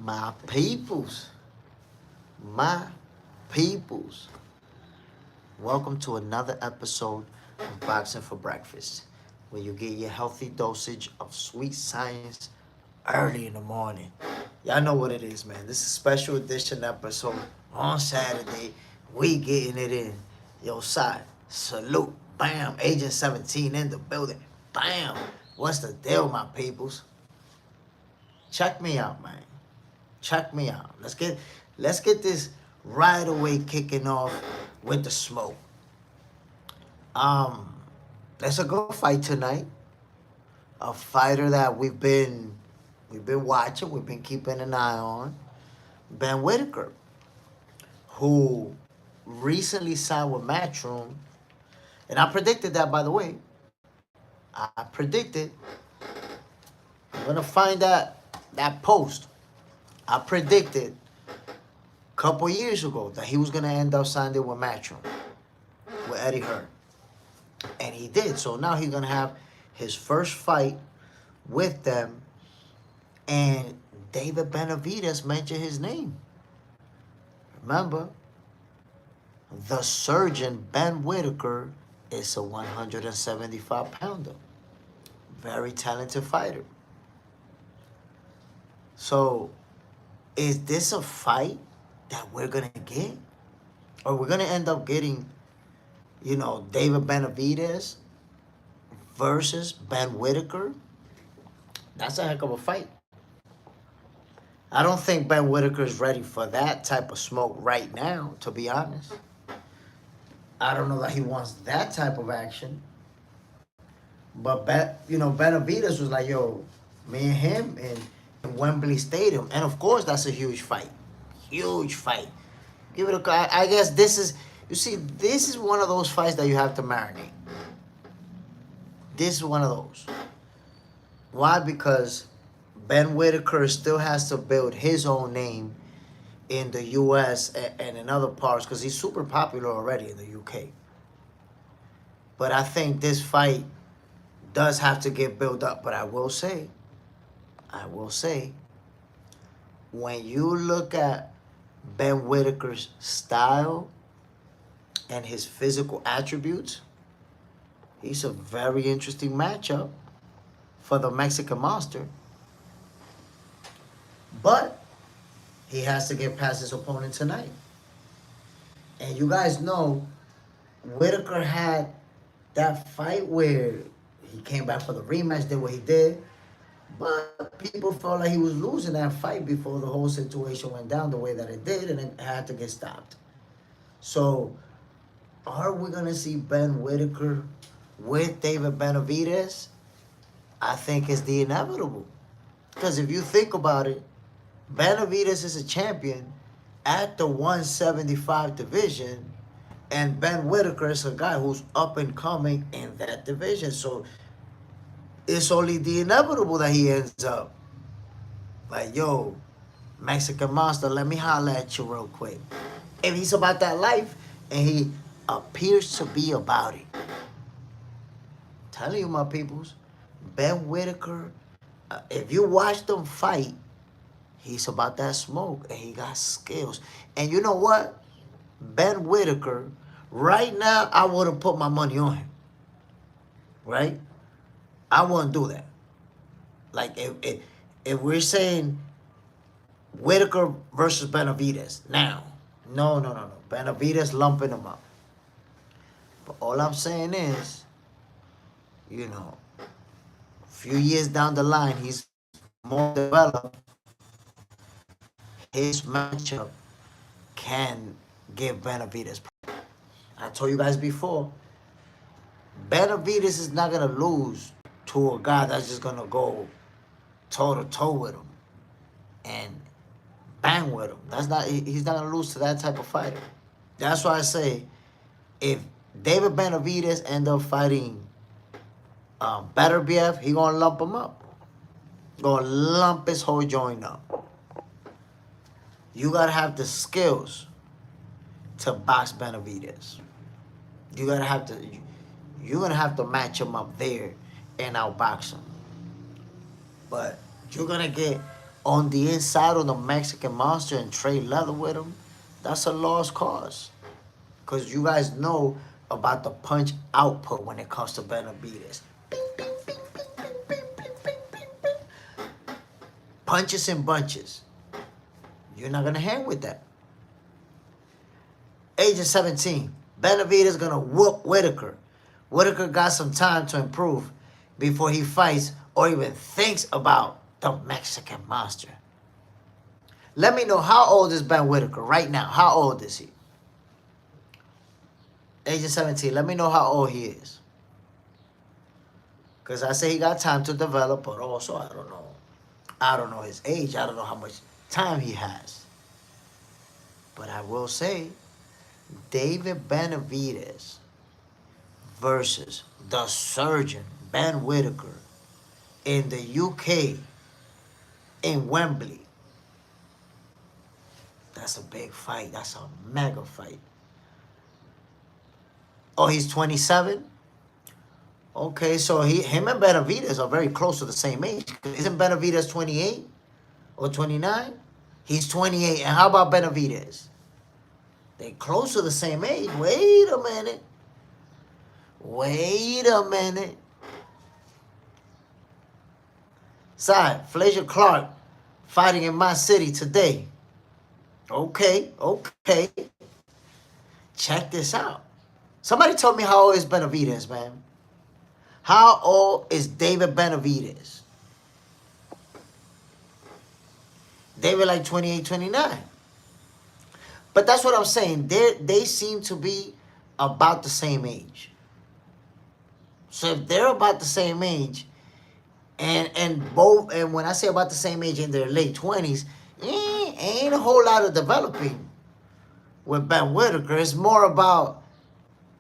My peoples, my peoples, welcome to another episode of Boxing for Breakfast, where you get your healthy dosage of sweet science early in the morning. Y'all know what it is, man. This is a special edition episode on Saturday. We getting it in. Yo, side, salute, bam, Agent 17 in the building. Bam. What's the deal, my peoples? Check me out, man. Check me out. Let's get this right away kicking off with the smoke. Um, there's a good fight tonight. A fighter that we've been watching, we've been keeping an eye on. Ben Whittaker, who recently signed with Matchroom, and I predicted that, by the way. I predicted. I'm gonna find that post. I predicted a couple years ago that he was gonna end up signing with Matchroom, with Eddie Hearn, and he did. So now he's gonna have his first fight with them, and David Benavidez mentioned his name. Remember, the surgeon Ben Whittaker is a 175-pounder, very talented fighter. So, is this a fight that we're gonna get, or we're gonna end up getting, David Benavidez versus Ben Whittaker? That's a heck of a fight. I don't think Ben Whittaker is ready for that type of smoke right now, to be honest. I don't know that he wants that type of action. But Benavidez was like, yo, me and him in Wembley Stadium. And of course, that's a huge fight. Huge fight. Give it a I guess this is one of those fights that you have to marinate. This is one of those. Why? Because Ben Whittaker still has to build his own name in the U.S. and in other parts, because he's super popular already in the U.K. But I think this fight does have to get built up. But I will say, when you look at Ben Whittaker's style and his physical attributes, he's a very interesting matchup for the Mexican Monster. But he has to get past his opponent tonight. And you guys know Whittaker had that fight where he came back for the rematch, did what he did. But people felt like he was losing that fight before the whole situation went down the way that it did, and it had to get stopped. So, are we going to see Ben Whittaker with David Benavidez? I think it's the inevitable. Because if you think about it, Benavidez is a champion at the 175 division, and Ben Whittaker is a guy who's up and coming in that division. So it's only the inevitable that he ends up like, yo, Mexican Monster, let me holler at you real quick. If he's about that life, and he appears to be about it. I'm telling you, my peoples, Ben Whittaker, if you watch them fight, he's about that smoke, and he got skills. And you know what? Ben Whittaker, right now, I wouldn't put my money on him. Right? I wouldn't do that. Like, if we're saying Whittaker versus Benavidez, now, no. Benavidez lumping him up. But all I'm saying is, a few years down the line, he's more developed. His matchup can give Benavidez. I told you guys before, Benavidez is not going to lose to a guy that's just going to go toe-to-toe with him and bang with him. He's not going to lose to that type of fighter. That's why I say, if David Benavidez end up fighting Better BF, he going to lump him up. Going to lump his whole joint up. You got to have the skills to box Benavidez. You're going to have to match him up there and outbox him. But you're going to get on the inside on the Mexican Monster and trade leather with him, that's a lost cause. Because you guys know about the punch output when it comes to Benavidez. Punches and bunches. You're not going to hang with that. Age of 17. Benavidez going to whoop Whittaker. Whittaker got some time to improve before he fights or even thinks about the Mexican Monster. Let me know, how old is Ben Whittaker right now? How old is he? Age of 17. Let me know how old he is. Because I say he got time to develop, but also I don't know. I don't know his age. I don't know how much time he has. But I will say, David Benavidez versus the surgeon, Ben Whittaker, in the UK, in Wembley. That's a big fight. That's a mega fight. Oh, he's 27? Okay, so him and Benavidez are very close to the same age. Isn't Benavidez 28 or 29? He's 28. And how about Benavidez? They close to the same age. Wait a minute. Wait a minute. Side, Fletcher Clark fighting in my city today. Okay. Check this out. Somebody told me how old is Benavidez, man. How old is David Benavidez? David like 28, 29. But that's what I'm saying. They seem to be about the same age. So if they're about the same age, and when I say about the same age in their late 20s, ain't a whole lot of developing with Ben Whittaker. It's more about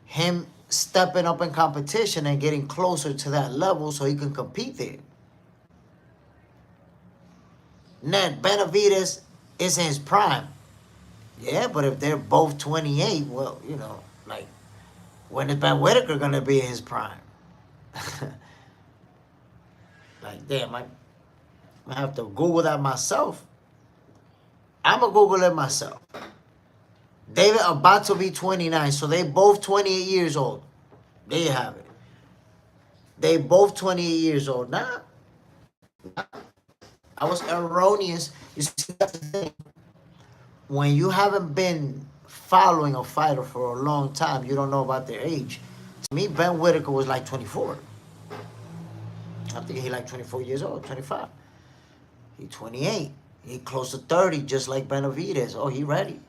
him stepping up in competition and getting closer to that level so he can compete there. Now, Benavidez is in his prime. Yeah, but if they're both 28, well, you know, like, when is Ben Whittaker going to be in his prime? Like, damn, I have to Google that myself. I'm going to Google it myself. David about to be 29, so they both 28 years old. There you have it. They both 28 years old. Nah, I was erroneous. You see, that's the thing. When you haven't been following a fighter for a long time, you don't know about their age. To me, Ben Whittaker was like 24. I think he like 24 years old, 25. He 28. He close to 30, just like Benavidez. Oh, he ready.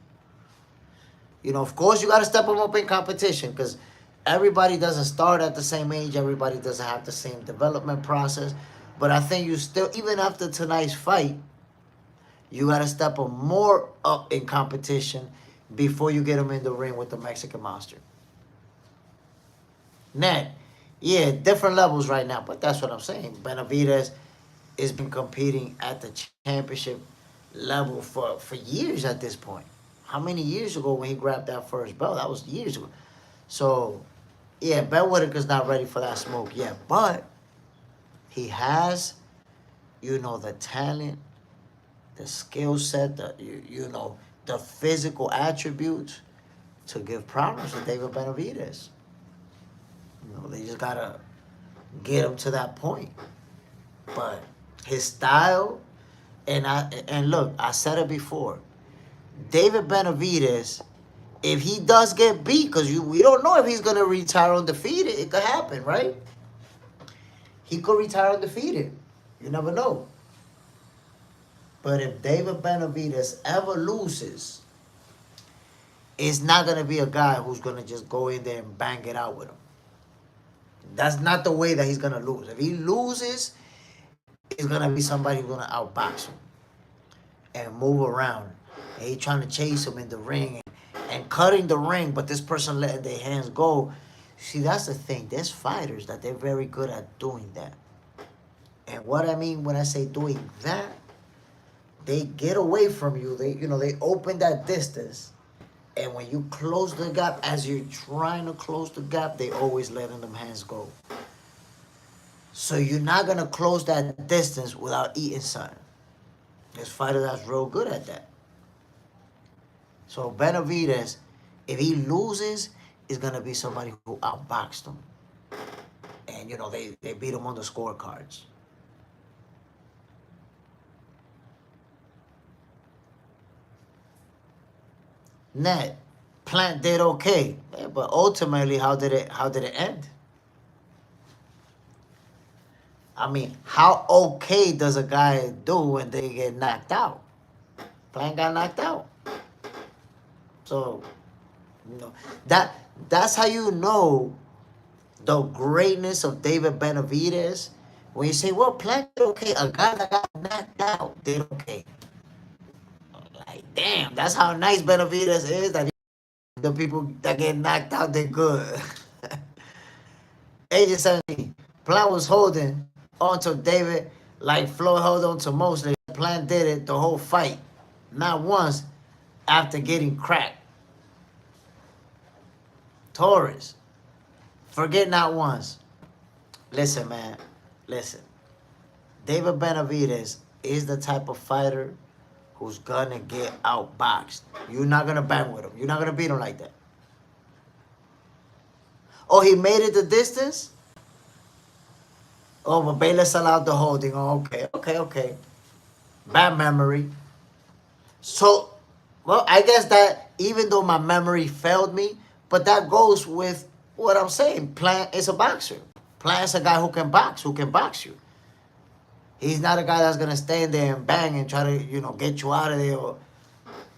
You know, of course, you got to step him up in competition because everybody doesn't start at the same age. Everybody doesn't have the same development process. But I think you still, even after tonight's fight, you got to step him more up in competition before you get him in the ring with the Mexican Monster. Now, yeah, different levels right now, but that's what I'm saying. Benavidez has been competing at the championship level for years at this point. How many years ago when he grabbed that first belt? That was years ago. So, yeah, Ben Whittaker's not ready for that smoke yet, but he has, you know, the talent, the skill set, you know, the physical attributes to give problems to David Benavidez. You know, they just gotta get him to that point. But his style, and look, I said it before. David Benavidez, if he does get beat, because we don't know if he's gonna retire undefeated, it could happen, right? He could retire undefeated. You never know. But if David Benavidez ever loses, it's not going to be a guy who's going to just go in there and bang it out with him. That's not the way that he's going to lose. If he loses, it's going to be somebody who's going to outbox him and move around. And he's trying to chase him in the ring and cutting the ring, but this person letting their hands go. See, that's the thing. There's fighters that they're very good at doing that. And what I mean when I say doing that, they get away from you. They open that distance. And when you close the gap, as you're trying to close the gap, they always letting them hands go. So you're not going to close that distance without eating something. There's fighters that's real good at that. So Benavidez, if he loses, is gonna be somebody who outboxed him. And they beat him on the scorecards. Net, Plant did okay, but ultimately, how did it end? I mean, how okay does a guy do when they get knocked out? Plant got knocked out. So, that's how you know the greatness of David Benavidez. When you say, well, Plant did okay, a guy that got knocked out did okay. Like, damn, that's how nice Benavidez is, that the people that get knocked out, they're good. Agent 17, Plant was holding onto David like Floyd held on to Mosley. Plant did it the whole fight. Not once after getting cracked. Torres, forget not once. Listen, man. Listen. David Benavidez is the type of fighter who's gonna get outboxed. You're not gonna bang with him. You're not gonna beat him like that. Oh, he made it the distance? Oh, but Bayless allowed the holding. Oh, okay. Bad memory. So, well, I guess that even though my memory failed me, but that goes with what I'm saying. Plant is a boxer. Plant is a guy who can box you. He's not a guy that's going to stand there and bang and try to, get you out of there.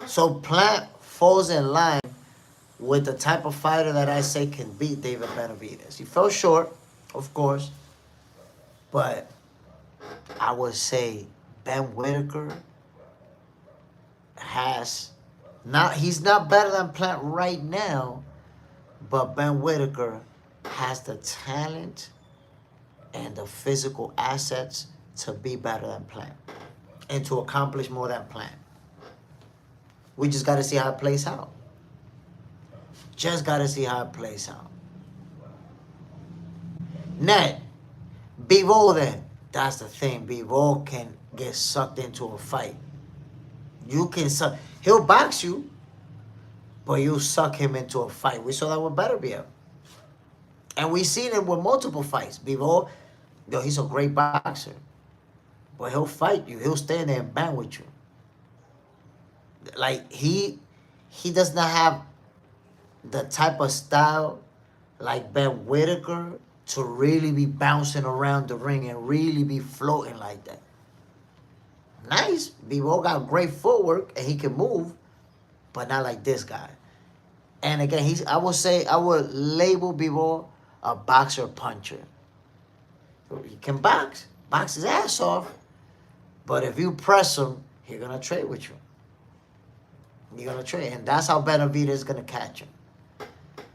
So Plant falls in line with the type of fighter that I say can beat David Benavidez. He fell short, of course, but I would say Ben Whittaker he's not better than Plant right now, but Ben Whittaker has the talent and the physical assets to be better than Plant and to accomplish more than Plant. We just got to see how it plays out. Just got to see how it plays out. Net, Bivol then. That's the thing. Bivol can get sucked into a fight. He'll box you, but you suck him into a fight. We saw that with Beterbiev. And we've seen it with multiple fights. Bivol, he's a great boxer. But he'll fight you. He'll stand there and bang with you. Like, he does not have the type of style like Ben Whittaker to really be bouncing around the ring and really be floating like that. Nice. Bivol got great footwork and he can move, but not like this guy. And again, I would label Bivol a boxer puncher. He can box his ass off, but if you press him, he's gonna trade with you. You're gonna trade, and that's how Benavidez is gonna catch him.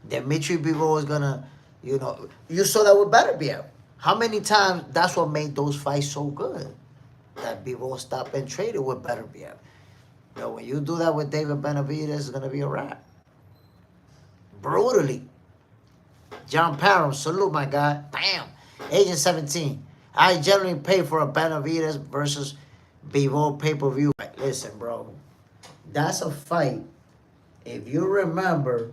Dimitri Bivol is gonna, you saw that with Beterbiev. How many times? That's what made those fights so good. That Bivol stopped and traded with Beterbiev. When you do that with David Benavidez, it's gonna be a wrap. Brutally. John Parham, salute my guy. Bam. Agent 17. I generally pay for a Benavidez versus Bivol pay-per-view. Listen, bro. That's a fight. If you remember,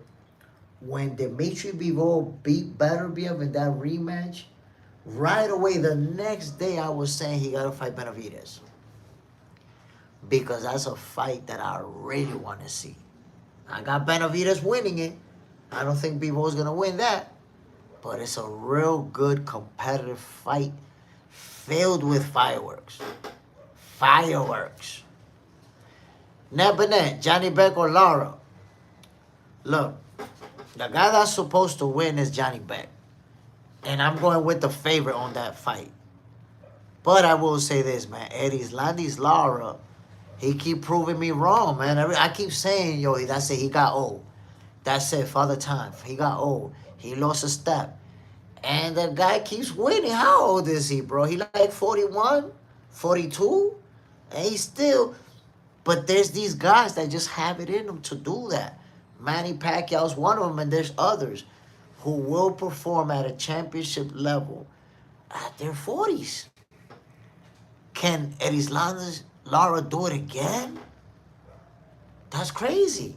when Dimitri Bivol beat Beterbiev in that rematch, right away the next day I was saying he got to fight Benavidez. Because that's a fight that I really want to see. I got Benavidez winning it. I don't think Bivol's going to win that. But it's a real good competitive fight filled with fireworks. Fireworks. Net, Johnny Beck or Lara. Look, the guy that's supposed to win is Johnny Beck. And I'm going with the favorite on that fight. But I will say this, man. Erislandi's Lara, he keep proving me wrong, man. I keep saying, that's it, he got old. That's it, Father Time. He got old. He lost a step. And the guy keeps winning. How old is he, bro? He like 41, 42? And he's still... But there's these guys that just have it in them to do that. Manny Pacquiao's one of them, and there's others who will perform at a championship level at their 40s. Can Erislandes Lara do it again? That's crazy.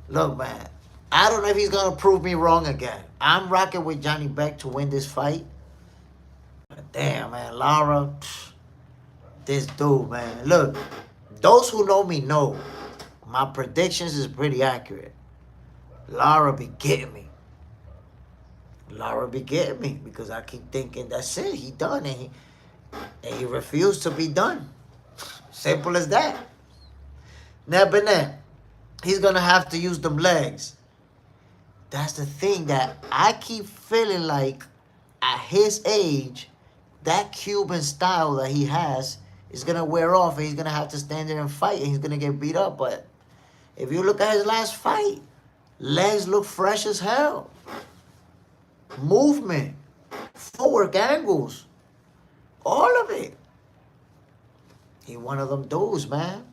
Look, man, I don't know if he's going to prove me wrong again. I'm rocking with Johnny Beck to win this fight. But damn, man, Lara, this dude, man. Look, those who know me know my predictions is pretty accurate. Lara be getting me. Lara be getting me because I keep thinking that's it. He done and he refused to be done. Simple as that. Now, Benet, he's gonna have to use them legs. That's the thing that I keep feeling like at his age, that Cuban style that he has is gonna wear off and he's gonna have to stand there and fight and he's gonna get beat up. But if you look at his last fight, legs look fresh as hell. Movement, footwork angles, all of it. He one of them dudes, man.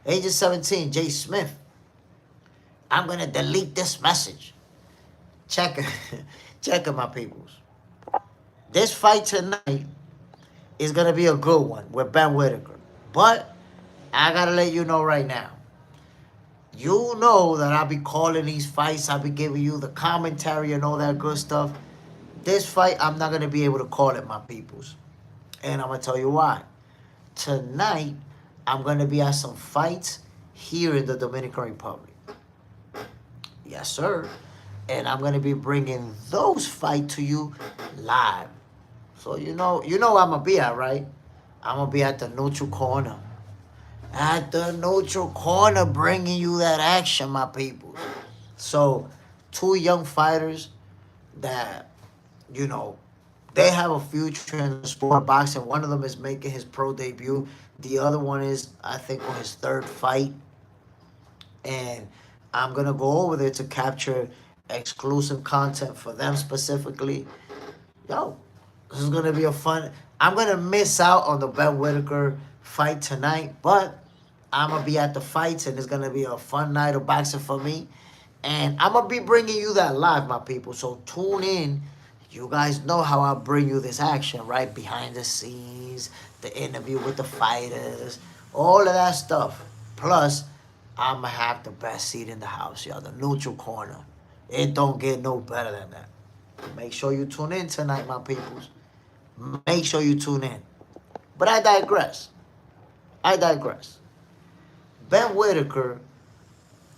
Age of 17, Jay Smith. I'm gonna delete this message. Check it. Check it, my peoples. This fight tonight is gonna be a good one with Ben Whittaker. But I gotta let you know right now. You know that I'll be calling these fights. I'll be giving you the commentary and all that good stuff. This fight, I'm not going to be able to call it, my peoples. And I'm going to tell you why. Tonight, I'm going to be at some fights here in the Dominican Republic. Yes, sir. And I'm going to be bringing those fights to you live. So you know I'm going to be at, right? I'm going to be at the neutral corner. At the neutral corner, bringing you that action, my people. So, two young fighters that, they have a future in the sport of boxing. One of them is making his pro debut. The other one is, I think, on his third fight. And I'm going to go over there to capture exclusive content for them specifically. Yo, this is going to be a fun... I'm going to miss out on the Ben Whittaker fight tonight, but I'm going to be at the fights, and it's going to be a fun night of boxing for me. And I'm going to be bringing you that live, my people. So tune in. You guys know how I bring you this action, right? Behind the scenes, the interview with the fighters, all of that stuff. Plus, I'm going to have the best seat in the house, y'all. The neutral corner. It don't get no better than that. Make sure you tune in tonight, my peoples. Make sure you tune in. But I digress. Ben Whittaker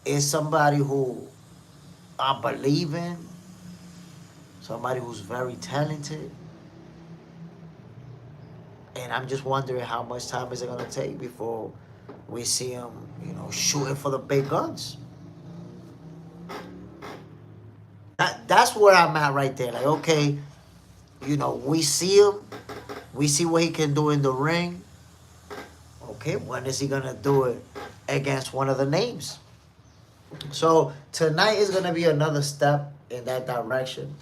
is somebody who I believe in, somebody who's very talented, and I'm just wondering how much time is it going to take before we see him, shooting for the big guns. That's where I'm at right there. Like, okay, we see him, we see what he can do in the ring. Okay, when is he going to do it against one of the names? So tonight is going to be another step in that direction.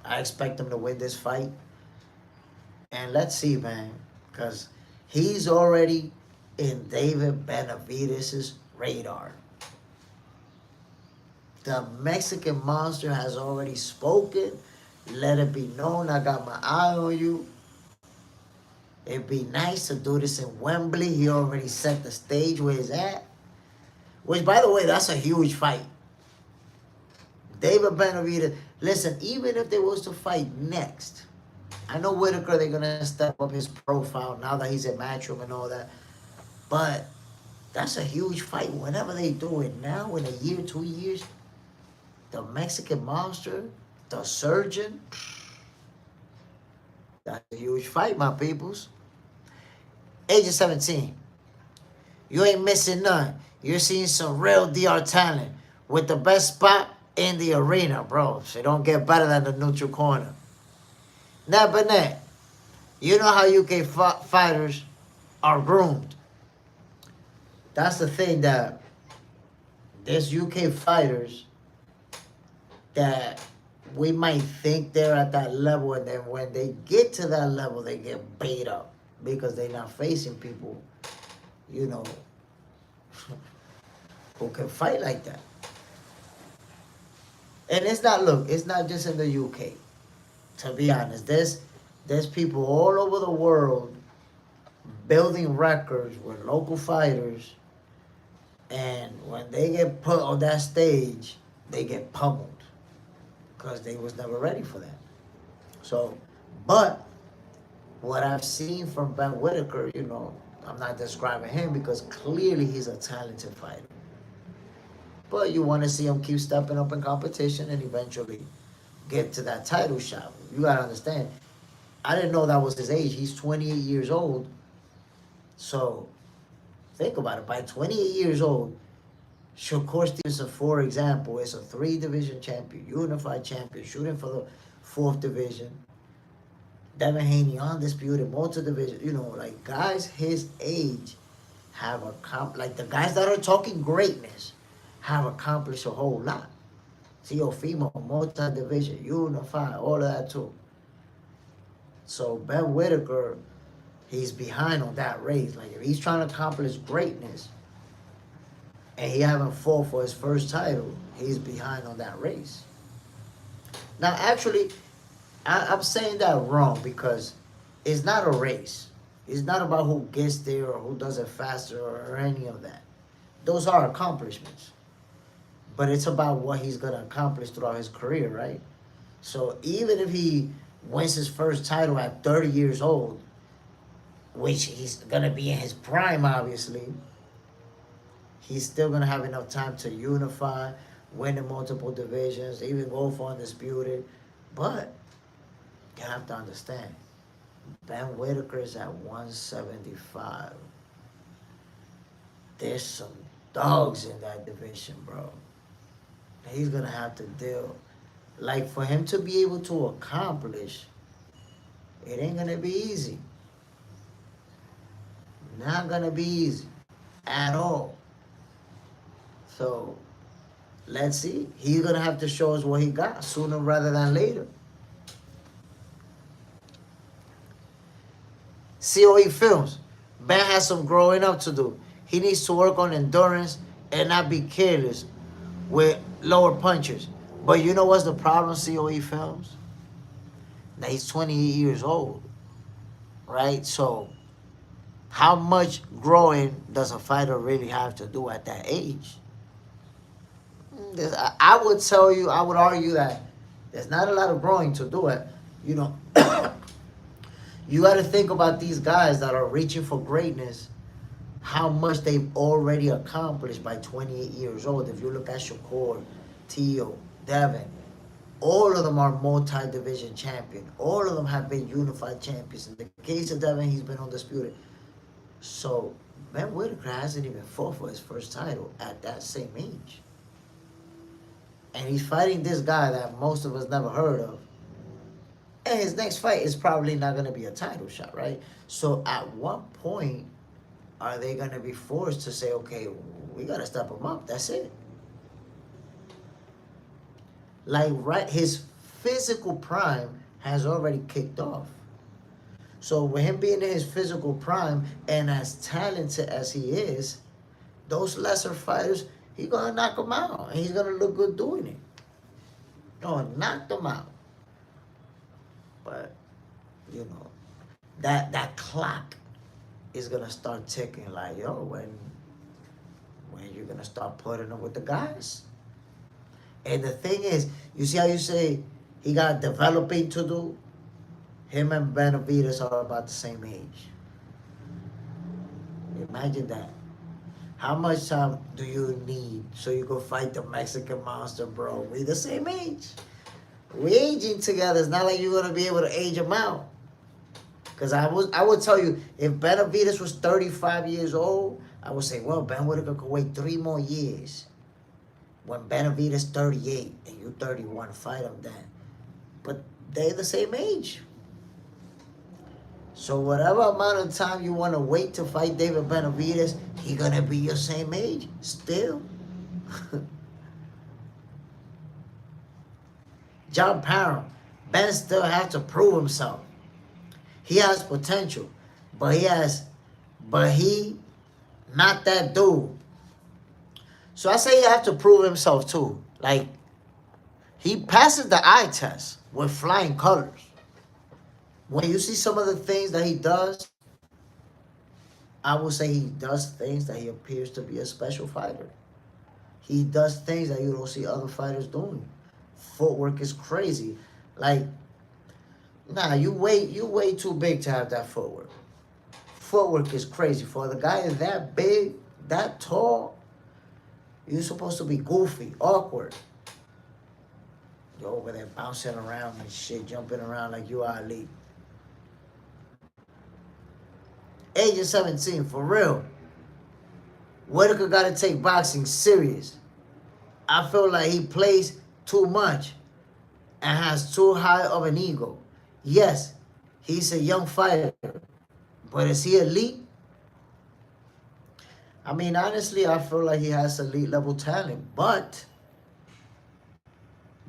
I expect him to win this fight. And let's see, man, because he's already in David Benavidez' radar. The Mexican monster has already spoken. Let it be known I got my eye on you. It'd be nice to do this in Wembley. He already set the stage where he's at. Which, by the way, that's a huge fight. David Benavidez. Listen, even if they was to fight next, I know Whittaker, they're going to step up his profile now that he's at Matchroom and all that. But that's a huge fight. Whenever they do it now, in a year, 2 years, the Mexican monster, the surgeon, that's a huge fight, my peoples. Age of 17. You ain't missing none. You're seeing some real DR talent with the best spot in the arena, bro. So don't get better than the neutral corner. Now, Benet, you know how UK fighters are groomed. That's the thing, that there's UK fighters that we might think they're at that level, and then when they get to that level, they get beat up because they're not facing people, who can fight like that. And it's not just in the UK. To be honest, there's people all over the world building records with local fighters, and when they get put on that stage, they get pummeled because they was never ready for that. So, but what I've seen from Ben Whittaker, I'm not describing him because clearly he's a talented fighter. But you want to see him keep stepping up in competition and eventually get to that title shot. You got to understand, I didn't know that was his age. He's 28 years old. So think about it. By 28 years old, Shakur Stevenson, for example, is a 3-division champion, unified champion, shooting for the 4th division. Devin Haney, undisputed, multi-division. Like guys his age have like the guys that are talking greatness have accomplished a whole lot. Teofimo, multi-division, unified, all of that too. So Ben Whittaker, he's behind on that race. Like if he's trying to accomplish greatness and he haven't fought for his first title, he's behind on that race. Now actually, I'm saying that wrong because it's not a race. It's not about who gets there or who does it faster or any of that. Those are accomplishments. But it's about what he's going to accomplish throughout his career, right? So even if he wins his first title at 30 years old, which he's going to be in his prime, obviously, he's still going to have enough time to unify, win in multiple divisions, even go for undisputed. But you have to understand, Ben Whittaker is at 175. There's some dogs in that division, bro. He's going to have to deal. Like, for him to be able to accomplish, it ain't going to be easy. Not going to be easy at all. So, let's see. He's going to have to show us what he got sooner rather than later. COE Films. Ben has some growing up to do. He needs to work on endurance and not be careless with lower punches. But you know what's the problem, COE Films? That he's 28 years old, right? So how much growing does a fighter really have to do at that age? I would argue that there's not a lot of growing to do it. You got to think about these guys that are reaching for greatness, how much they've already accomplished by 28 years old. If you look at Shakur, Teo, Devin, all of them are multi-division champion. All of them have been unified champions. In the case of Devin, he's been undisputed. So Ben Whittaker hasn't even fought for his first title at that same age. And he's fighting this guy that most of us never heard of. And his next fight is probably not going to be a title shot, right? So at what point are they going to be forced to say, okay, we got to step him up. That's it. Like, right, his physical prime has already kicked off. So with him being in his physical prime and as talented as he is, those lesser fighters, he's going to knock them out. And he's going to look good doing it. Knock them out. But, that clock is going to start ticking. Like, when you're going to start putting them with the guys. And the thing is, you see how you say he got developing to do? Him and Benavidez are about the same age. Imagine that. How much time do you need so you go fight the Mexican monster, bro? We the same age. We aging together. It's not like you're going to be able to age him out. Because I would tell you, if Benavidez was 35 years old, I would say, well, Ben Whittaker could wait 3 more years. When Benavidez 38 and you 31, fight him then. But they're the same age. So whatever amount of time you want to wait to fight David Benavidez, he's going to be your same age still. John Parham, Ben still has to prove himself. He has potential, but he not that dude. So I say he has to prove himself too. Like, he passes the eye test with flying colors. When you see some of the things that he does, I would say he does things that he appears to be a special fighter. He does things that you don't see other fighters doing. Footwork is crazy. Like, nah, you way too big to have that footwork. Footwork is crazy. For the guy that big, that tall, you're supposed to be goofy, awkward. You're over there bouncing around and shit, jumping around like you are elite. Age of 17, for real. Whittaker got to take boxing serious. I feel like he plays too much and has too high of an ego. Yes, he's a young fighter, but is he elite? I mean, honestly, I feel like he has elite level talent, but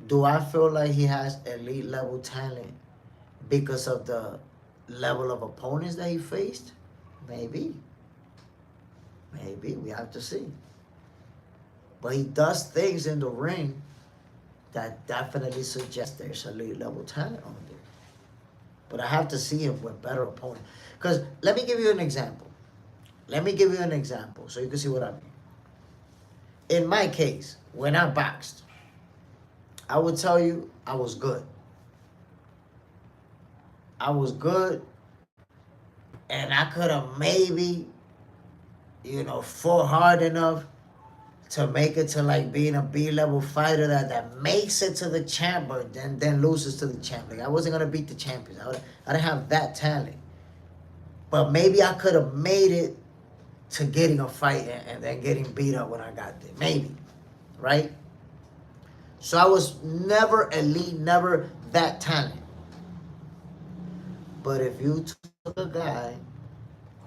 do I feel like he has elite level talent because of the level of opponents that he faced? Maybe. Maybe. We have to see. But he does things in the ring that definitely suggest there's elite level talent on there. But I have to see him with better opponents. Because let me give you an example. Let me give you an example so you can see what I mean. In my case, when I boxed, I would tell you I was good. I was good, and I could have maybe, fought hard enough to make it to like being a B-level fighter that makes it to the champ, but then loses to the champ. Like I wasn't gonna beat the champions. I didn't have that talent. But maybe I could have made it to getting a fight and then getting beat up when I got there. Maybe. Right? So I was never elite, never that talent. But if you took a guy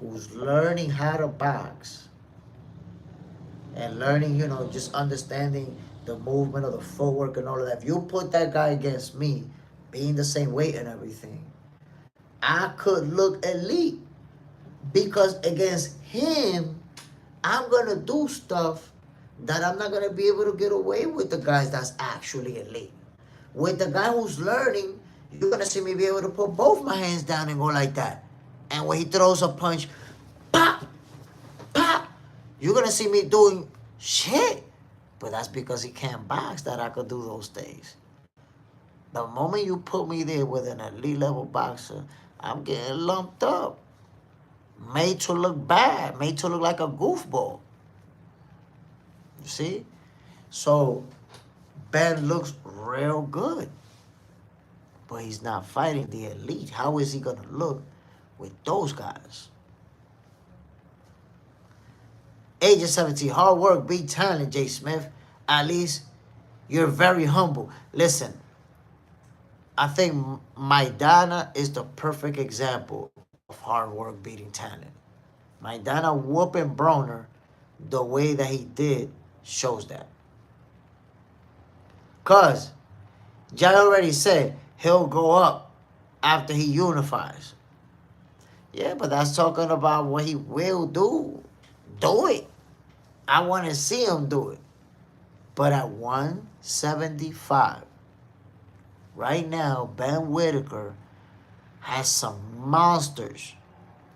who's learning how to box and learning, just understanding the movement of the footwork and all of that, if you put that guy against me, being the same weight and everything, I could look elite. Because against him, I'm going to do stuff that I'm not going to be able to get away with the guys that's actually elite. With the guy who's learning, you're going to see me be able to put both my hands down and go like that. And when he throws a punch, pop, pop, you're going to see me doing shit. But that's because he can't box that I could do those things. The moment you put me there with an elite level boxer, I'm getting lumped up. Made to look bad. Made to look like a goofball. You see? So, Ben looks real good. But he's not fighting the elite. How is he going to look with those guys? Age of 17. Hard work, beat talent, Jay Smith. At least you're very humble. Listen, I think Maidana is the perfect example of hard work beating talent. Maidana whooping Broner the way that he did shows that. Because Jai already said he'll go up after he unifies. Yeah, but that's talking about what he will do. Do it. I want to see him do it. But at 175, right now, Ben Whittaker has some monsters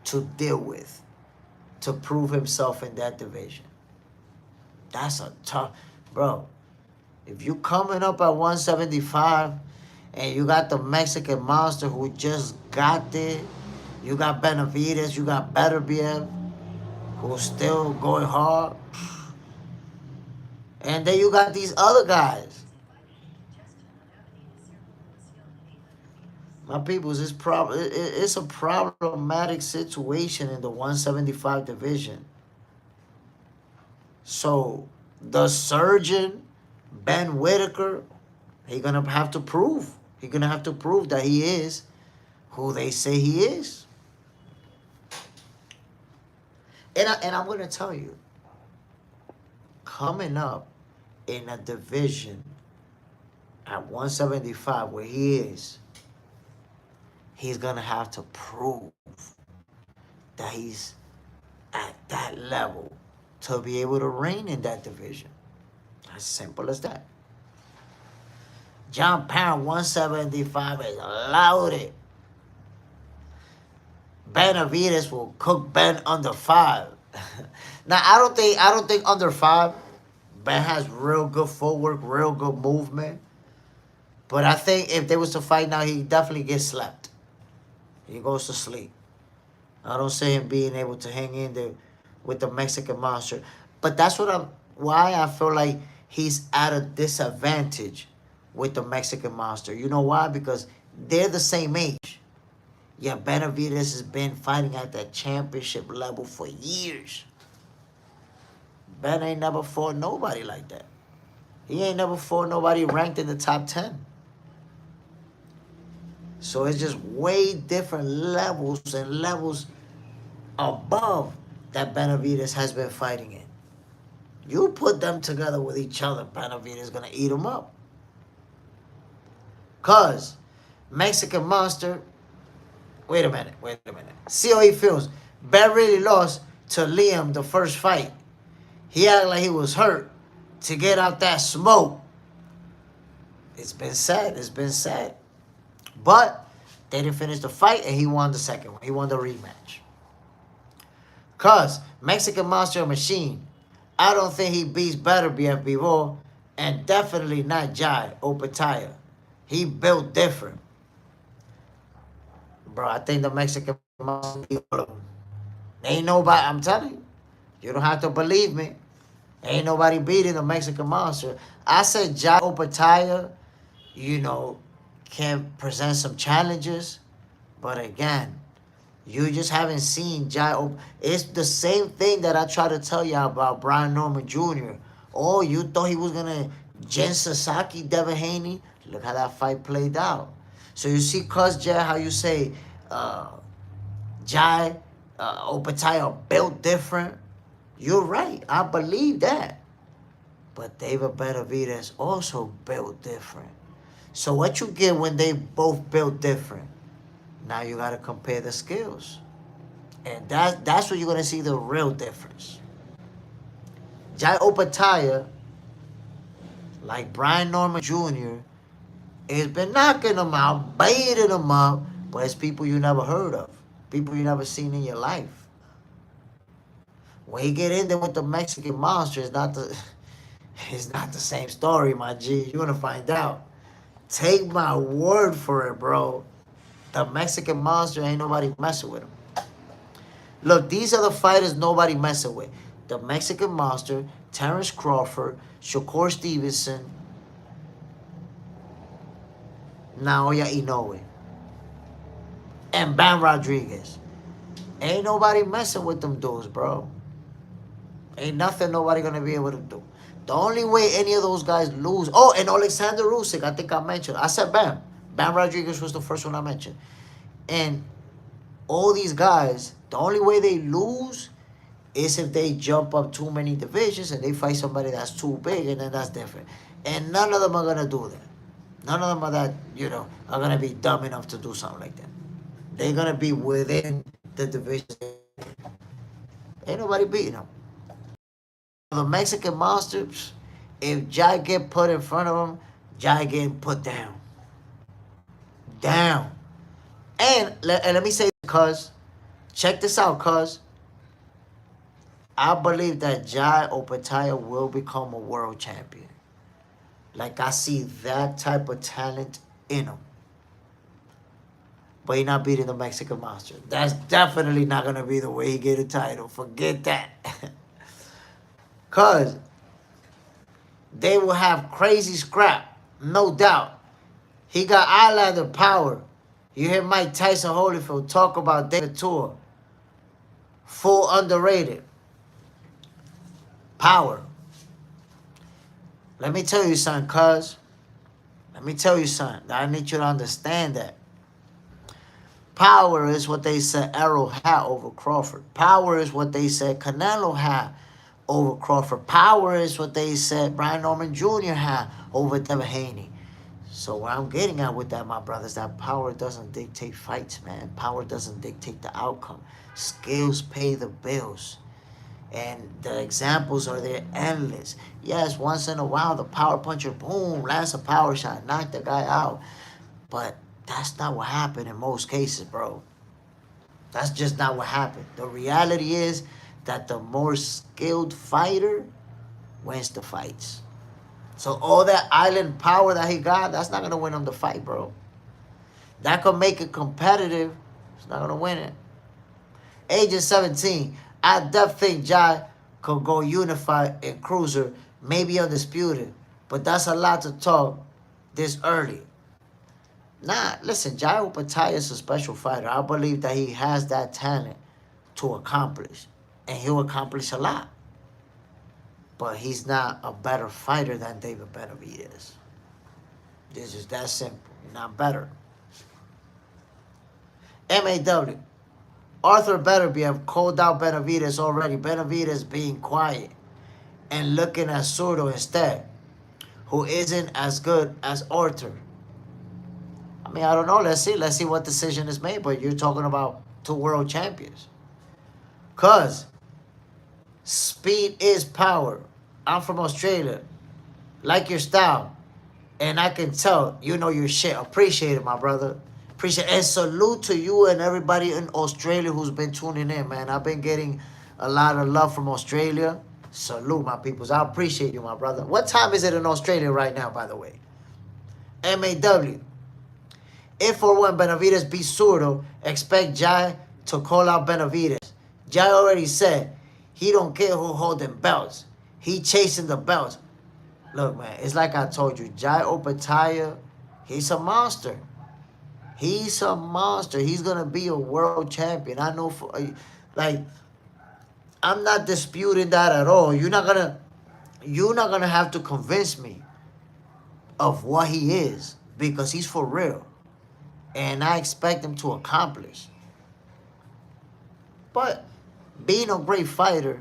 to deal with to prove himself in that division. That's a tough... Bro, if you coming up at 175 and you got the Mexican monster who just got there, you got Benavidez, you got Beterbiev, who's still going hard, and then you got these other guys. My peoples, it's a problematic situation in the 175 division. So the surgeon, Ben Whittaker, he's gonna have to prove. He's gonna have to prove that he is who they say he is. And I'm gonna tell you, coming up in a division at 175 where he is, he's gonna have to prove that he's at that level to be able to reign in that division. As simple as that. John Pound 175 is loaded. Benavidez will cook Ben under 5. Now I don't think under 5. Ben has real good footwork, real good movement. But I think if they was to fight now, he definitely gets slept. He goes to sleep. I don't see him being able to hang in there with the Mexican monster. But that's why I feel like he's at a disadvantage with the Mexican monster. You know why? Because they're the same age. Yeah, Benavidez has been fighting at that championship level for years. Ben ain't never fought nobody like that. He ain't never fought nobody ranked in the top 10. So it's just way different levels and levels above that Benavidez has been fighting in. You put them together with each other, Benavidez is going to eat them up. Because Mexican Monster, wait a minute. See how he feels. Ben really lost to Liam the first fight. He acted like he was hurt to get out that smoke. It's been sad. But they didn't finish the fight, and he won the second one. He won the rematch. Because Mexican Monster Machine, I don't think he beats better BF Raw, and definitely not Jai Opataya. He built different. Bro, I think the Mexican Monster beat all of them. Ain't nobody, I'm telling you. You don't have to believe me. Ain't nobody beating the Mexican Monster. I said Jai Opataya, can present some challenges. But again, you just haven't seen Jai. It's the same thing that I try to tell you about Brian Norman Jr. Oh, you thought he was going to Jen Sasaki, Devin Haney? Look how that fight played out. So you see, Cuz Jai, how you say Jai Opataya built different. You're right. I believe that. But David Benavidez also built different. So what you get when they both built different? Now you got to compare the skills. And that's where you're going to see the real difference. Jai Opataya, like Brian Norman Jr., has been knocking them out, beating them up, but it's people you never heard of. People you never seen in your life. When you get in there with the Mexican Monster, it's not the same story, my G. You're going to find out. Take my word for it, bro. The Mexican Monster, ain't nobody messing with him. Look, these are the fighters nobody messing with. The Mexican Monster, Terrence Crawford, Shakur Stevenson, Naoya Inoue, and Bam Rodriguez. Ain't nobody messing with them dudes, bro. Ain't nothing nobody gonna be able to do. The only way any of those guys lose... Oh, and Alexander Usyk, I think I mentioned. I said Bam. Bam Rodriguez was the first one I mentioned. And all these guys, the only way they lose is if they jump up too many divisions and they fight somebody that's too big, and then that's different. And none of them are going to do that. None of them are that, are going to be dumb enough to do something like that. They're going to be within the division. Ain't nobody beating them. The Mexican Monsters, if Jai get put in front of him, Jai getting put down. Down. And let me say, cuz, check this out, cuz. I believe that Jai Opataya will become a world champion. Like, I see that type of talent in him. But he's not beating the Mexican Monster. That's definitely not going to be the way he get a title. Forget that. Because they will have crazy scrap. No doubt. He got Islander power. You hear Mike Tyson Holyfield talk about David Tour. Full underrated. Power. Let me tell you something, cuz. Let me tell you something. I need you to understand that. Power is what they said Errol had over Crawford. Power is what they said Canelo had over Crawford. Power is what they said Brian Norman Jr. had over Devin Haney. So what I'm getting at with that, my brothers, that power doesn't dictate fights, man. Power doesn't dictate the outcome. Skills pay the bills. And the examples are there endless. Yes, once in a while, the power puncher, boom, lands a power shot, knock the guy out. But that's not what happened in most cases, bro. That's just not what happened. The reality is that the more skilled fighter wins the fights. So all that island power that he got, that's not gonna win him the fight, bro. That could make it competitive. It's not gonna win it. Age of 17, I definitely think Jai could go unified in cruiser, maybe undisputed. But that's a lot to talk this early. Nah, listen, Jai Upatai is a special fighter. I believe that he has that talent to accomplish. And he'll accomplish a lot. But he's not a better fighter than David Benavidez. This is that simple. Not better. MAW. Arthur Beterbiev called out Benavidez already. Benavidez being quiet and looking at Zurdo instead, who isn't as good as Arthur. I mean, I don't know. Let's see. Let's see what decision is made. But you're talking about two world champions. Because speed is power. I'm from Australia. Like your style. And I can tell you know your shit. Appreciate it, my brother. Appreciate it. And salute to you and everybody in Australia who's been tuning in, man. I've been getting a lot of love from Australia. Salute, my peoples. I appreciate you, my brother. What time is it in Australia right now, by the way? MAW. If for when Benavidez beats Zurdo, expect Jai to call out Benavidez. Jai already said he don't care who holding belts. He chasing the belts. Look, man, it's like I told you. Jai Opataya, he's a monster. He's a monster. He's going to be a world champion. I know, like, I'm not disputing that at all. You're not gonna have to convince me of what he is because he's for real. And I expect him to accomplish. But being a great fighter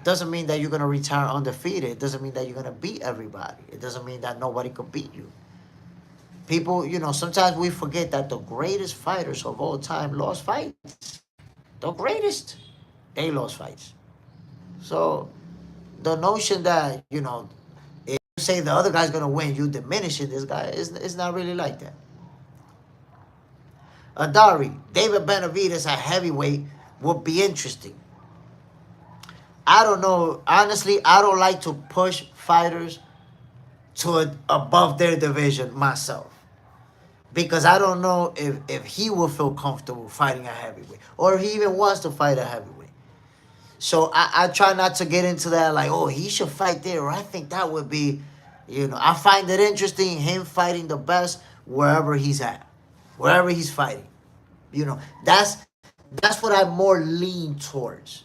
doesn't mean that you're going to retire undefeated. It doesn't mean that you're going to beat everybody. It doesn't mean that nobody could beat you. People, sometimes we forget that the greatest fighters of all time lost fights. The greatest. They lost fights. So the notion that, if you say the other guy's going to win, you diminish it, this guy, it's not really like that. Adari, David Benavidez at heavyweight would be interesting. I don't know. Honestly, I don't like to push fighters to above their division myself. Because I don't know if he will feel comfortable fighting a heavyweight. Or if he even wants to fight a heavyweight. So I try not to get into that like, oh, he should fight there. Or I think that would be, I find it interesting him fighting the best wherever he's at. Wherever he's fighting. That's what I more lean towards.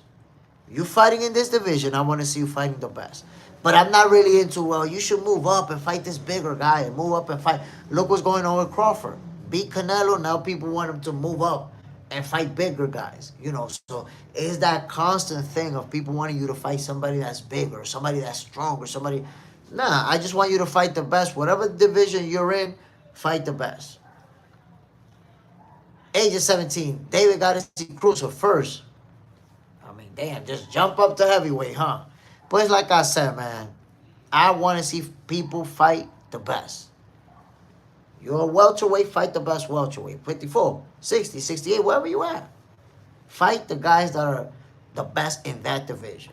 You fighting in this division, I want to see you fighting the best. But I'm not really into, well, you should move up and fight this bigger guy and move up and fight. Look what's going on with Crawford. Beat Canelo, now people want him to move up and fight bigger guys. So it's that constant thing of people wanting you to fight somebody that's bigger, somebody that's stronger, somebody... Nah, I just want you to fight the best. Whatever division you're in, fight the best. Age of 17, David got to see Cruiser first. I mean, damn, just jump up to heavyweight, huh? But it's like I said, man, I want to see people fight the best. You're a welterweight, fight the best welterweight. 54, 60, 68, wherever you at. Fight the guys that are the best in that division.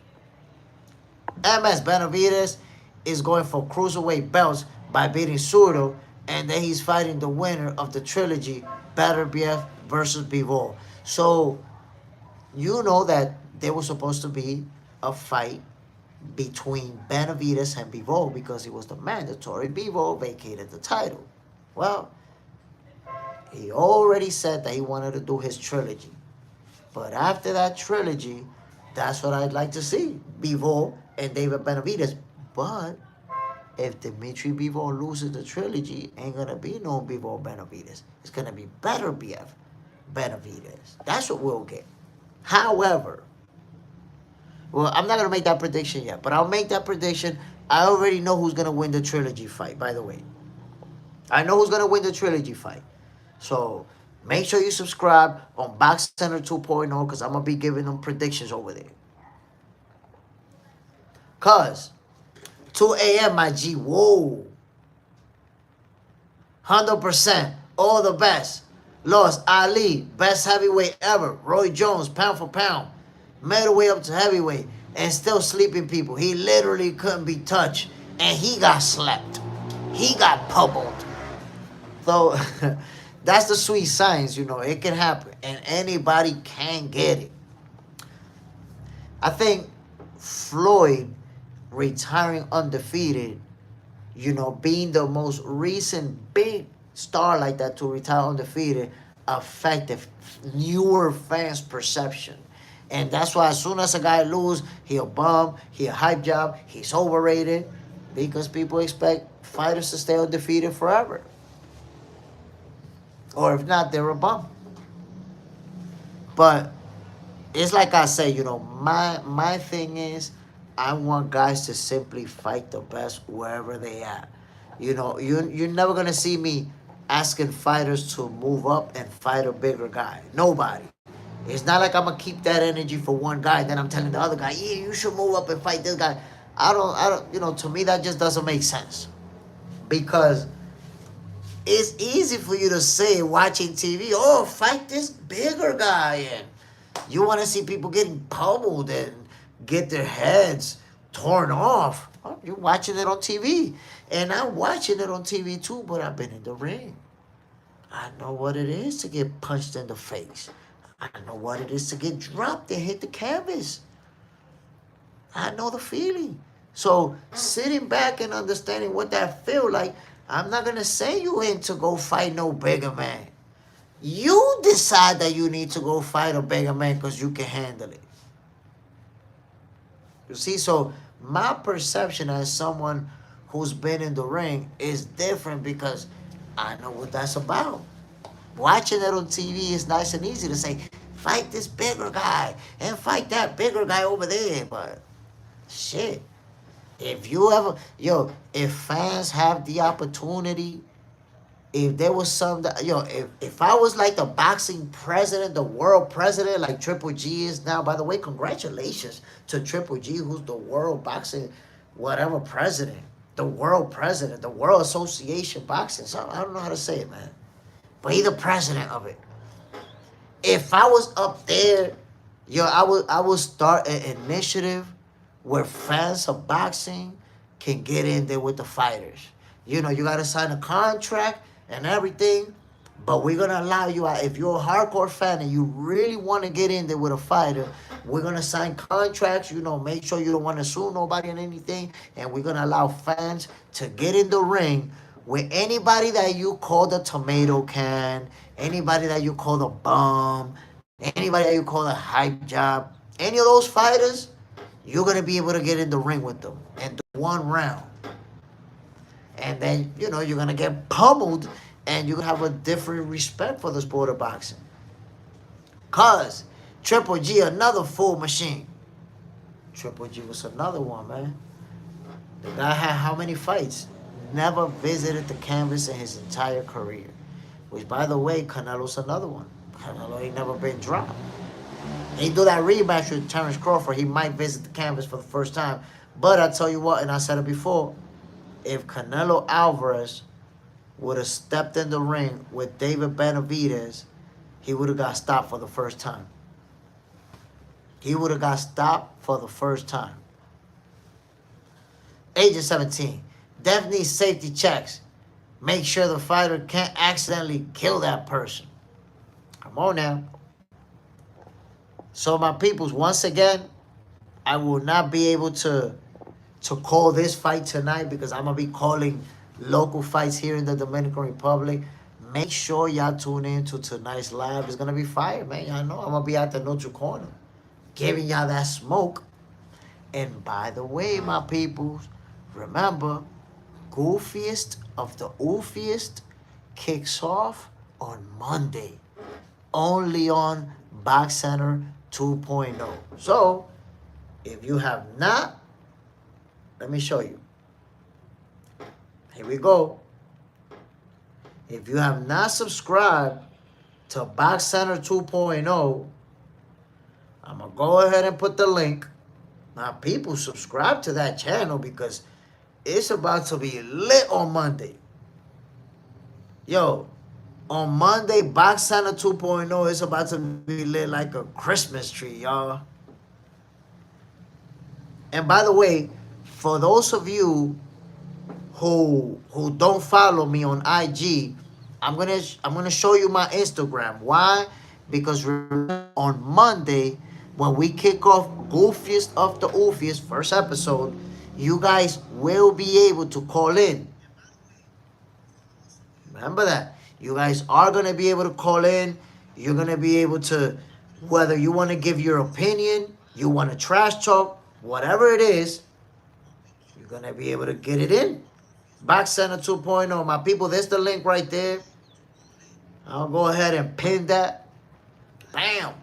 MS Benavidez is going for cruiserweight belts by beating Zurdo, and then he's fighting the winner of the trilogy, Beterbiev versus Bivol. So, you know that there was supposed to be a fight between Benavidez and Bivol because it was the mandatory. Bivol vacated the title. Well, he already said that he wanted to do his trilogy. But after that trilogy, that's what I'd like to see. Bivol and David Benavidez. But if Dmitry Bivol loses the trilogy, ain't going to be no Bivol Benavidez. It's going to be Beterbiev Benavidez. That's what we'll get. However, well, I'm not going to make that prediction yet, but I'll make that prediction. I already know who's going to win the trilogy fight, by the way. I know who's going to win the trilogy fight. So make sure you subscribe on Box Center 2.0 because I'm going to be giving them predictions over there. Because 2 a.m., my G, whoa. 100%, all the best. Lost Ali, best heavyweight ever. Roy Jones, pound for pound. Middleweight up to heavyweight. And still sleeping people. He literally couldn't be touched. And he got slept. He got pummeled. So that's the sweet science, you know. It can happen. And anybody can get it. I think Floyd retiring undefeated, you know, being the most recent big star like that to retire undefeated, affected newer fans' perception. And that's why as soon as a guy lose, he a bum, he a hype job, he's overrated, because people expect fighters to stay undefeated forever. Or if not, they're a bum. But it's like I say, you know, my thing is, I want guys to simply fight the best wherever they at. You know, you're never gonna see me asking fighters to move up and fight a bigger guy. Nobody. It's not like I'm gonna keep that energy for one guy, then I'm telling the other guy, yeah, you should move up and fight this guy. I don't, you know, to me that just doesn't make sense. Because it's easy for you to say watching TV, oh, fight this bigger guy, and you want to see people getting pummeled and get their heads torn off. Well, you're watching it on TV. And I'm watching it on TV too, but I've been in the ring. I know what it is to get punched in the face. I know what it is to get dropped and hit the canvas. I know the feeling. So sitting back and understanding what that feel like, I'm not going to send you in to go fight no bigger man. You decide that you need to go fight a bigger man because you can handle it. You see, so my perception as someone who's been in the ring is different because I know what that's about. Watching it on TV is nice and easy to say, fight this bigger guy and fight that bigger guy over there. But shit, if you ever, if fans have the opportunity, if there was some, if I was like the boxing president, the world president, like Triple G is now, by the way, congratulations to Triple G, who's the world boxing, whatever president, the world president, the World Association Boxing. So I don't know how to say it, man. But he's the president of it. If I was up there, I would start an initiative where fans of boxing can get in there with the fighters. You know, you got to sign a contract and everything, but we're going to allow you out. If you're a hardcore fan and you really want to get in there with a fighter, we're going to sign contracts, you know, make sure you don't want to sue nobody and anything, and we're going to allow fans to get in the ring with anybody that you call the tomato can, anybody that you call the bum, anybody that you call the hype job, any of those fighters, you're going to be able to get in the ring with them and do one round. And then, you know, you're going to get pummeled and you have a different respect for the sport of boxing. Because Triple G, another full machine. Triple G was another one, man. The guy had how many fights? Never visited the canvas in his entire career. Which, by the way, Canelo's another one. Canelo ain't never been dropped. He do that rematch with Terrence Crawford, he might visit the canvas for the first time. But I tell you what, and I said it before, if Canelo Alvarez would have stepped in the ring with David Benavidez, he would have got stopped for the first time. He would have got stopped for the first time. Agent 17. Definitely safety checks. Make sure the fighter can't accidentally kill that person. Come on now. So my peoples, once again, I will not be able to call this fight tonight because I'm going to be calling local fights here in the Dominican Republic. Make sure y'all tune in to tonight's live. It's going to be fire, man. Y'all know I'm going to be at the neutral corner giving y'all that smoke. And by the way, my peoples, remember, Goofiest of the Oofiest kicks off on Monday. Only on Box Center 2.0. So, if you have not, let me show you. Here we go. If you have not subscribed to Box Center 2.0, I'm going to go ahead and put the link. Now, people, subscribe to that channel because it's about to be lit on Monday. Yo, On Monday, Box Center 2.0 is about to be lit like a Christmas tree, y'all. And by the way, for those of you who don't follow me on IG, I'm gonna show you my Instagram. Why? Because on Monday, when we kick off Goofiest of the Oofiest first episode, you guys will be able to call in. Remember that. You guys are gonna be able to call in. You're gonna be able to, whether you want to give your opinion, you want to trash talk, whatever it is, you're gonna be able to get it in. Box Center 2.0, my people. There's the link right there. I'll go ahead and pin that. Bam.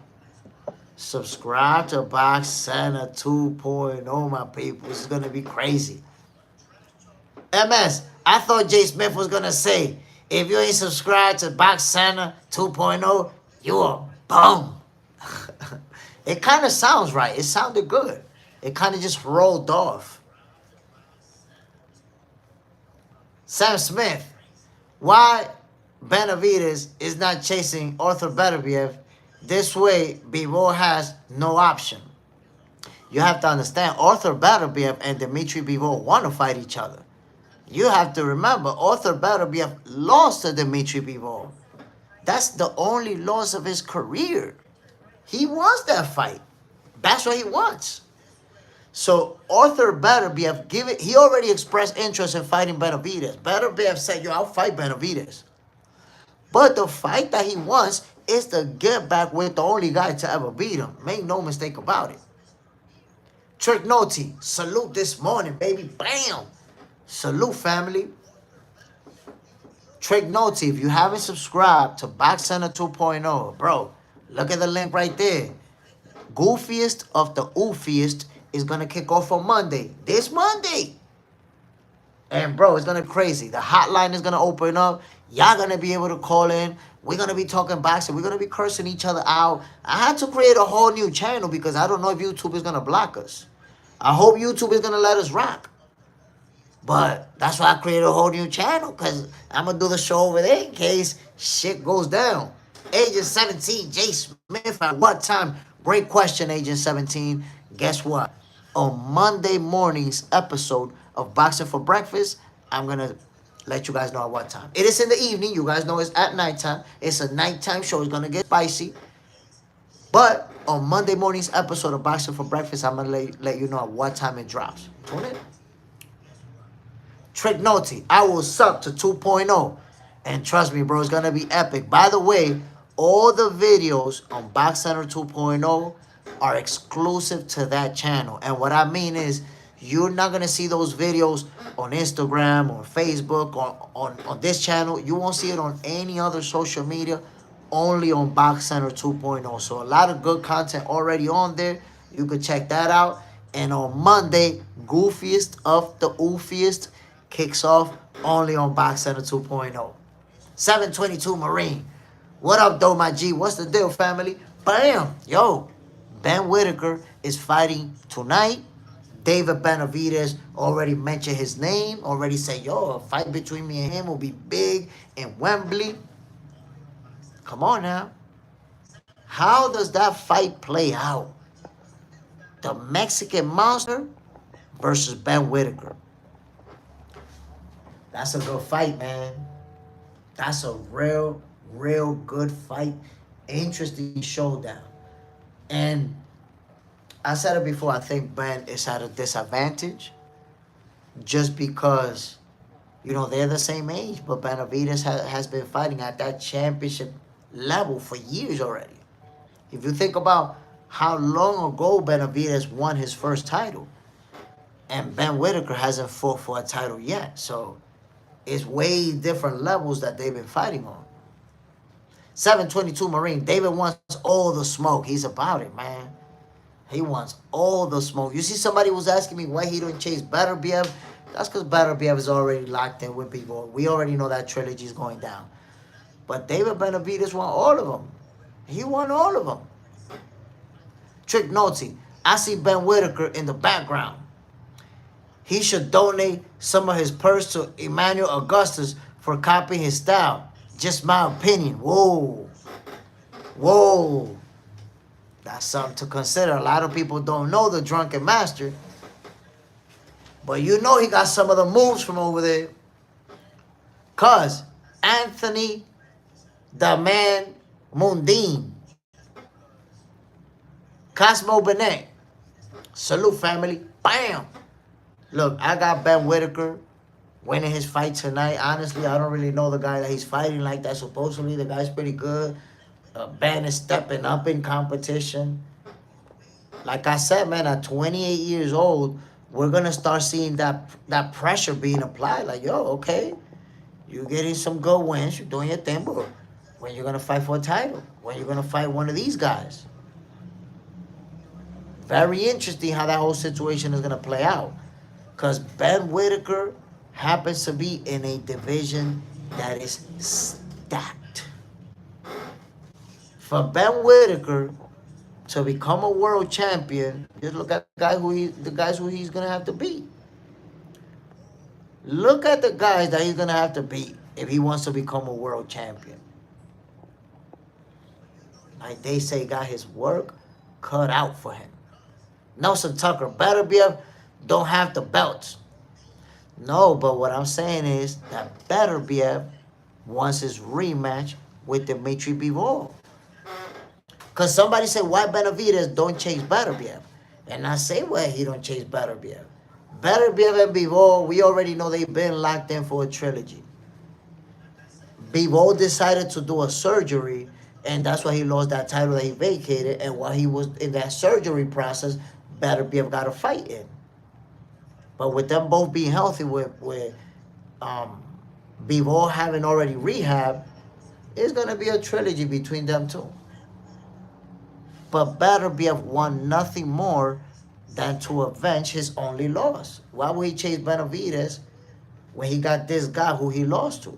Subscribe to Box Center 2.0, my people. This is going to be crazy. MS, I thought Jay Smith was going to say, if you ain't subscribed to Box Center 2.0, you a bum. It kind of sounds right. It sounded good. It kind of just rolled off. Sam Smith, why Benavidez is not chasing Arthur Beterbiev? This way, Bivol has no option. You have to understand, Arthur Beterbiev and Dmitry Bivol want to fight each other. You have to remember, Arthur Beterbiev lost to Dmitry Bivol. That's the only loss of his career. He wants that fight. That's what he wants. So Arthur Beterbiev, he already expressed interest in fighting Benavidez. Beterbiev said, yo, I'll fight Benavidez. But the fight that he wants is to get back with the only guy to ever beat him. Make no mistake about it. Trick Noti, salute this morning, baby. Bam. Salute, family. Trick Noti, if you haven't subscribed to Box Center 2.0, bro, look at the link right there. Goofiest of the Oofiest is going to kick off on Monday. This Monday. And, bro, it's going to be crazy. The hotline is going to open up. Y'all going to be able to call in. We're going to be talking boxing. We're going to be cursing each other out. I had to create a whole new channel because I don't know if YouTube is going to block us. I hope YouTube is going to let us rock. But that's why I created a whole new channel, because I'm going to do the show over there in case shit goes down. Agent 17, Jay Smith, at what time? Great question, Agent 17. Guess what? On Monday morning's episode of Boxing for Breakfast, I'm going to let you guys know at what time. It is in the evening. You guys know it's at nighttime. It's a nighttime show. It's going to get spicy. But on Monday morning's episode of Boxing for Breakfast, I'm going to let you know at what time it drops. Tune in. Trick Noti, I will suck to 2.0. And trust me, bro, it's going to be epic. By the way, all the videos on Box Center 2.0 are exclusive to that channel. And what I mean is, you're not going to see those videos on Instagram or Facebook or on this channel. You won't see it on any other social media, only on Box Center 2.0. So a lot of good content already on there. You can check that out. And on Monday, Goofiest of the Oofiest kicks off only on Box Center 2.0. 722 Marine. What up, though, my G? What's the deal, family? Bam! Yo, Ben Whittaker is fighting tonight. David Benavidez already mentioned his name. Already said, yo, a fight between me and him will be big in Wembley. Come on now. How does that fight play out? The Mexican Monster versus Ben Whittaker. That's a good fight, man. That's a real good fight. Interesting showdown. And I said it before, I think Ben is at a disadvantage just because, you know, they're the same age, but Benavidez has been fighting at that championship level for years already. If you think about how long ago Benavidez won his first title, and Ben Whittaker hasn't fought for a title yet, so it's way different levels that they've been fighting on. 722 Marine, David wants all the smoke. He's about it, man. He wants all the smoke. You see, somebody was asking me why he don't chase Beterbiev. That's because Beterbiev is already locked in with people. We already know that trilogy is going down. But David Benavidez won all of them. He won all of them. Trick Noti, I see Ben Whittaker in the background. He should donate some of his purse to Emmanuel Augustus for copying his style. Just my opinion. Whoa. Whoa. That's something to consider. A lot of people don't know the Drunken Master. But you know he got some of the moves from over there. Cause Anthony, the man, Mundine, Cosmo Benet. Salute, family. Bam. Look, I got Ben Whittaker winning his fight tonight. Honestly, I don't really know the guy that he's fighting like that. Supposedly, the guy's pretty good. Ben is stepping up in competition. Like I said, man, at 28 years old, we're going to start seeing that pressure being applied. Like, yo, okay, you're getting some good wins. You're doing your thing, but when you're going to fight for a title? When you're going to fight one of these guys? Very interesting how that whole situation is going to play out. Because Ben Whittaker happens to be in a division that is stacked. For Ben Whittaker to become a world champion, just look at the guys who he's going to have to beat. Look at the guys that he's going to have to beat if he wants to become a world champion. Like they say, got his work cut out for him. Nelson Tucker, Beterbiev don't have the belts. No, but what I'm saying is that Beterbiev wants his rematch with Dmitry Bivol. Because somebody said, why Benavidez don't chase Beterbiev? And I say, well, he don't chase Beterbiev. Beterbiev and Bivol, we already know they've been locked in for a trilogy. Bivol decided to do a surgery, and that's why he lost that title that he vacated. And while he was in that surgery process, Beterbiev got a fight in. But with them both being healthy, with Bivol having already rehab, it's going to be a trilogy between them two. But Beterbiev won nothing more than to avenge his only loss. Why would he chase Benavidez when he got this guy who he lost to?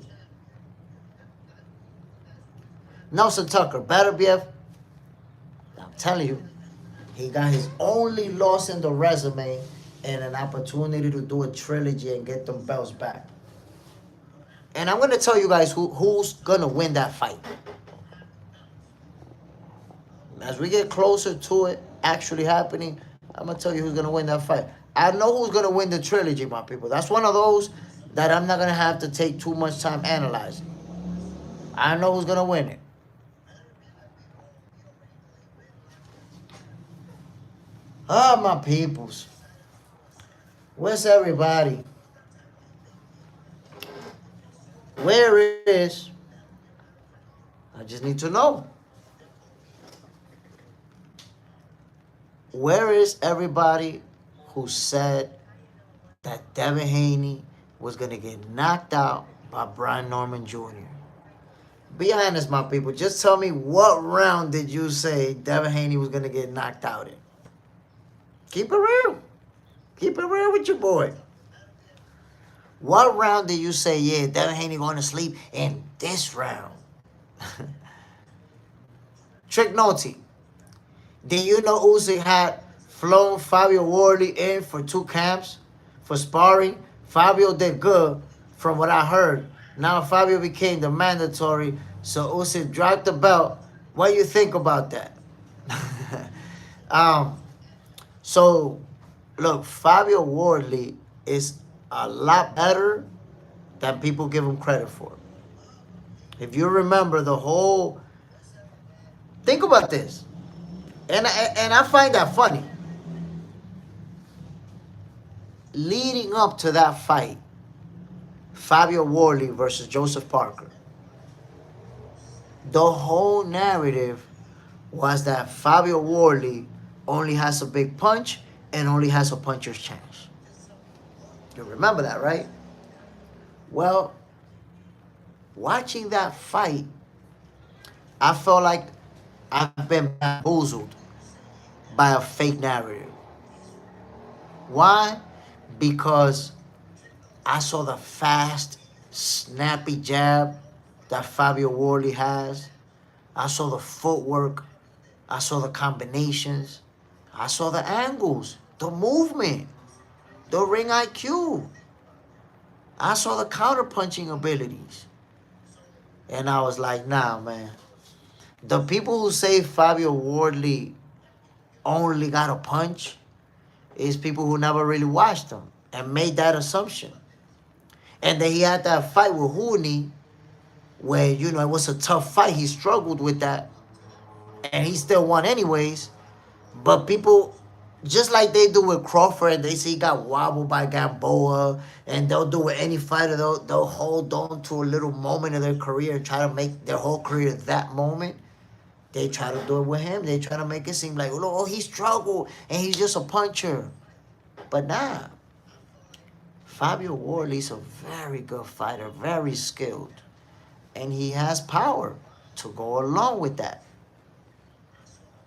Nelson Tucker, Beterbiev, I'm telling you, he got his only loss in the resume and an opportunity to do a trilogy and get them belts back. And I'm going to tell you guys who's going to win that fight. As we get closer to it actually happening, I'm going to tell you who's going to win that fight. I know who's going to win the trilogy, my people. That's one of those that I'm not going to have to take too much time analyzing. I know who's going to win it. Ah, my peoples. Where's everybody? Where is? I just need to know. Where is everybody who said that Devin Haney was going to get knocked out by Brian Norman Jr.? Be honest, my people. Just tell me, what round did you say Devin Haney was going to get knocked out in? Keep it real. Keep it real with your boy. What round did you say, yeah, Devin Haney going to sleep in this round? Trick Noty. Did you know Usyk had flown Fabio Wardley in for 2 camps for sparring? Fabio did good from what I heard. Now Fabio became the mandatory, so Usyk dropped the belt. What do you think about that? So, look, Fabio Wardley is a lot better than people give him credit for. If you remember the whole... Think about this. And I find that funny. Leading up to that fight, Fabio Wardley versus Joseph Parker, the whole narrative was that Fabio Wardley only has a big punch and only has a puncher's chance. You remember that, right? Well, watching that fight, I felt like I've been bamboozled by a fake narrative. Why? Because I saw the fast, snappy jab that Fabio Wardley has. I saw the footwork. I saw the combinations. I saw the angles, the movement, the ring IQ. I saw the counter-punching abilities. And I was like, nah, man. The people who say Fabio Wardley only got a punch is people who never really watched him and made that assumption. And then he had that fight with Hooney where, you know, it was a tough fight. He struggled with that. And he still won anyways. But people, just like they do with Crawford, they say he got wobbled by Gamboa, and they'll do with any fighter. They'll hold on to a little moment of their career and try to make their whole career that moment. They try to do it with him. They try to make it seem like, oh, he struggled and he's just a puncher. But nah. Fabio Wardley's a very good fighter, very skilled. And he has power to go along with that.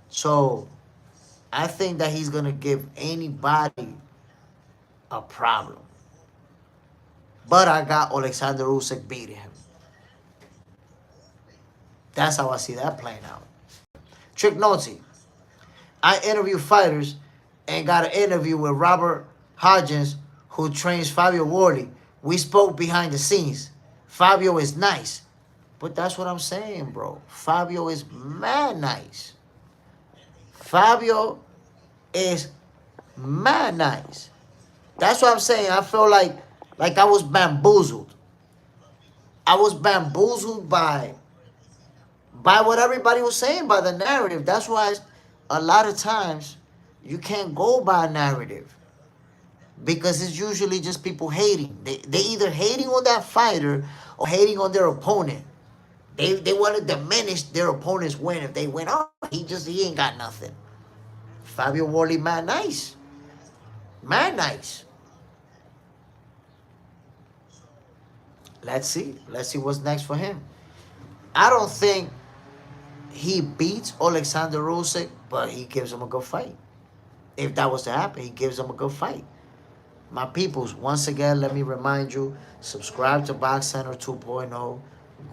So I think that he's going to give anybody a problem. But I got Alexander Usyk beating him. That's how I see that playing out. Trick Nolte. I interview fighters and got an interview with Robert Hodgins, who trains Fabio Wardley. We spoke behind the scenes. Fabio is nice. But that's what I'm saying, bro. Fabio is mad nice. Fabio is mad nice. That's what I'm saying. I feel like I was bamboozled. I was bamboozled by what everybody was saying, by the narrative. That's why a lot of times you can't go by narrative. Because it's usually just people hating. They either hating on that fighter or hating on their opponent. They want to diminish their opponent's win. If they win, oh, he ain't got nothing. Fabio Wardley, mad nice. Mad nice. Let's see. Let's see what's next for him. I don't think he beats Alexander Usyk, but he gives him a good fight. If that was to happen, he gives him a good fight. My peoples, once again, let me remind you, subscribe to Box Center 2.0.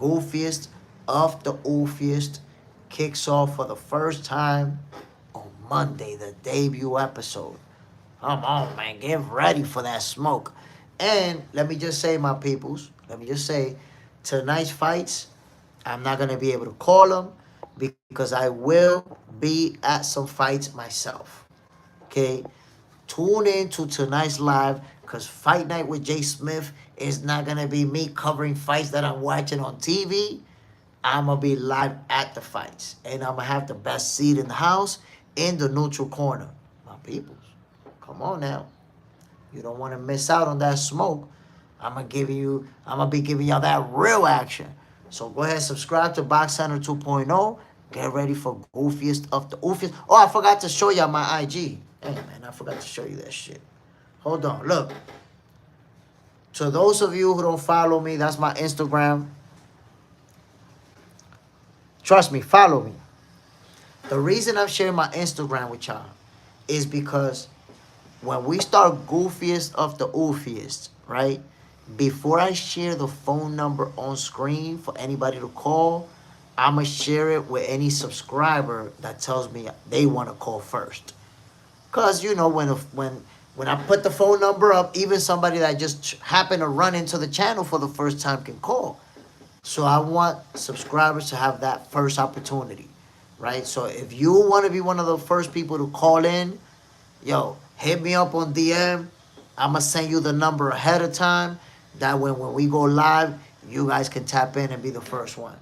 Goofiest of the Oofiest kicks off for the first time on Monday, the debut episode. Come on, man. Get ready for that smoke. And let me just say, my peoples, tonight's fights, I'm not going to be able to call them because I will be at some fights myself. Okay? Tune in to tonight's live because Fight Night with Jay Smith is not going to be me covering fights that I'm watching on TV. I'm going to be live at the fights. And I'm going to have the best seat in the house in the neutral corner. My peoples, come on now. You don't want to miss out on that smoke. I'm going to be giving y'all that real action. So go ahead and subscribe to Box Center 2.0. Get ready for Goofiest of the Oofiest. Oh, I forgot to show y'all my IG. Hey, man, I forgot to show you that shit. Hold on, look. To those of you who don't follow me, that's my Instagram. Trust me, follow me. The reason I'm sharing my Instagram with y'all is because when we start Goofiest of the Oofiest, right? Before I share the phone number on screen for anybody to call, I'm going to share it with any subscriber that tells me they want to call first. Because, you know, when I put the phone number up, even somebody that just happened to run into the channel for the first time can call. So I want subscribers to have that first opportunity, right? So if you want to be one of the first people to call in, yo, hit me up on DM. I'm going to send you the number ahead of time. That way when we go live, you guys can tap in and be the first one.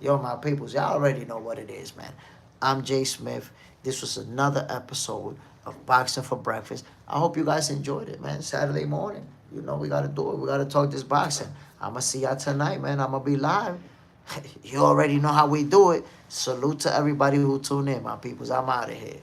Yo, my peoples, y'all already know what it is, man. I'm Jay Smith. This was another episode of Boxing for Breakfast. I hope you guys enjoyed it, man. Saturday morning. You know we got to do it. We got to talk this boxing. I'm going to see y'all tonight, man. I'm going to be live. You already know how we do it. Salute to everybody who tuned in, my peoples. I'm out of here.